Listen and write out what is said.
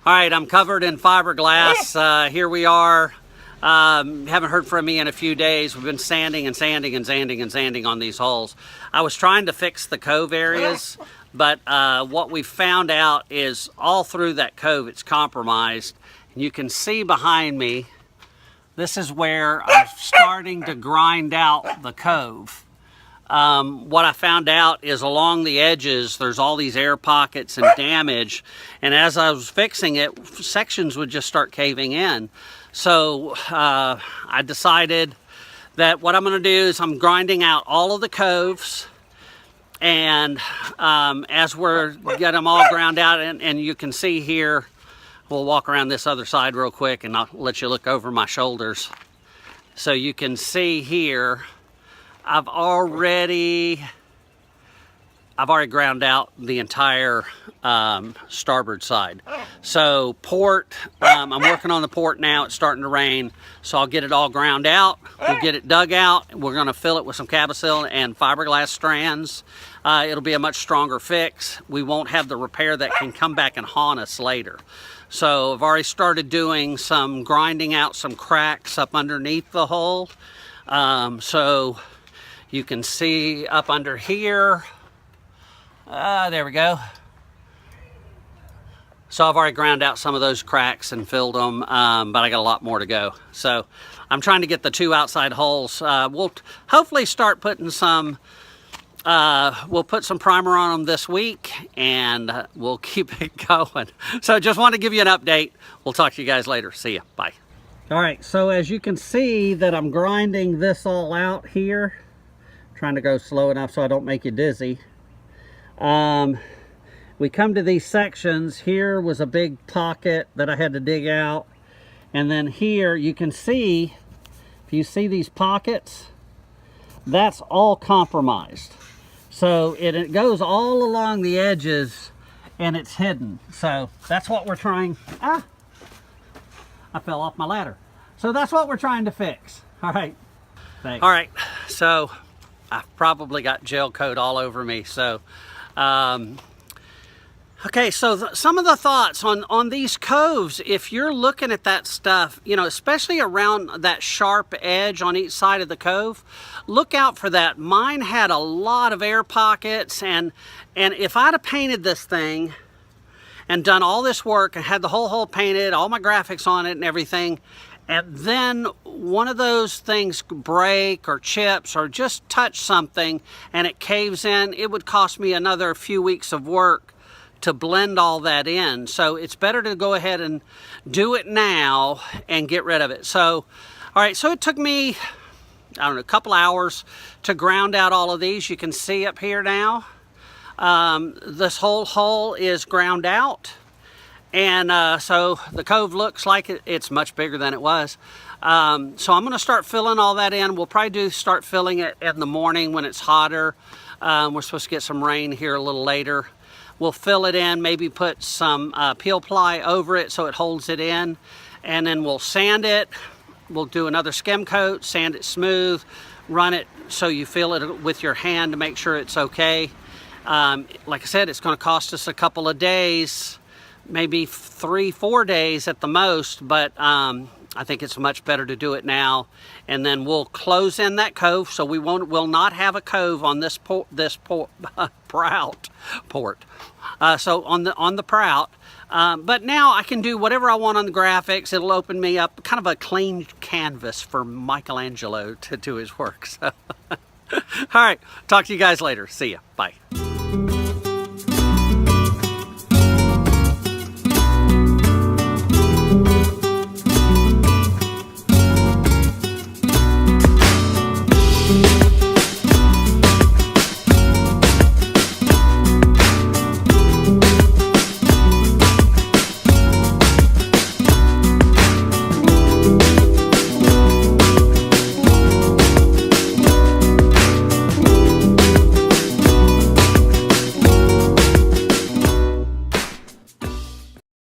All right, I'm covered in fiberglass. Here we are. Haven't heard from me in a few days. We've been sanding and sanding and sanding and sanding on these holes. I was trying to fix the cove areas, but what we found out is all through that cove it's compromised. And you can see behind me, this is where I'm starting to grind out the cove. What I found out is along the edges there's all these air pockets and damage, and as I was fixing it, sections would just start caving in. So I decided that what I'm going to do is I'm grinding out all of the coves, and as we're getting them all ground out, and you can see here, we'll walk around this other side real quick and I'll let you look over my shoulders. So you can see here I've already ground out the entire starboard side. So port, I'm working on the port now. It's starting to rain, so I'll get it all ground out. We'll get it dug out. We're going to fill it with some cabosil and fiberglass strands. It'll be a much stronger fix. We won't have the repair that can come back and haunt us later. So I've already started doing some grinding out some cracks up underneath the hull. So you can see up under here, there we go. So I've already ground out some of those cracks and filled them, but I got a lot more to go. So I'm trying to get the two outside holes. We'll hopefully start putting some, we'll put some primer on them this week, and we'll keep it going. So just want to give you an update. We'll talk to you guys later. See ya. Bye. All right, so as you can see that I'm grinding this all out here. Trying to go slow enough so I don't make you dizzy. We come to these sections. Here was a big pocket that I had to dig out, and then here you can see, if you see these pockets, that's all compromised. So it goes all along the edges and it's hidden. So that's what we're trying. I fell off my ladder. So that's what we're trying to fix. All right, thanks. All right, so I've probably got gel coat all over me. So, okay, so some of the thoughts on these coves, if you're looking at that stuff, you know, especially around that sharp edge on each side of the cove, look out for that. Mine had a lot of air pockets, and if I'd have painted this thing and done all this work and had the whole hull painted, all my graphics on it and everything, and then one of those things break or chips or just touch something and it caves in, it would cost me another few weeks of work to blend all that in. So it's better to go ahead and do it now and get rid of it. So, all right, so it took me, I don't know, a couple hours to ground out all of these. You can see up here now, this whole hull is ground out. And so the cove looks like it's much bigger than it was. So I'm going to start filling all that in. We'll probably start filling it in the morning when it's hotter. We're supposed to get some rain here a little later. We'll fill it in, maybe put some peel ply over it so it holds it in. And then we'll sand it. We'll do another skim coat, sand it smooth, run it so you feel it with your hand to make sure it's okay. Like I said, it's going to cost us a couple of days, maybe 3-4 days at the most, but I think it's much better to do it now. And then we'll close in that cove, so we'll not have a cove on this port. So on the prout. But now I can do whatever I want on the graphics. It'll open me up kind of a clean canvas for Michelangelo to do his work. So, all right, talk to you guys later. See ya. Bye.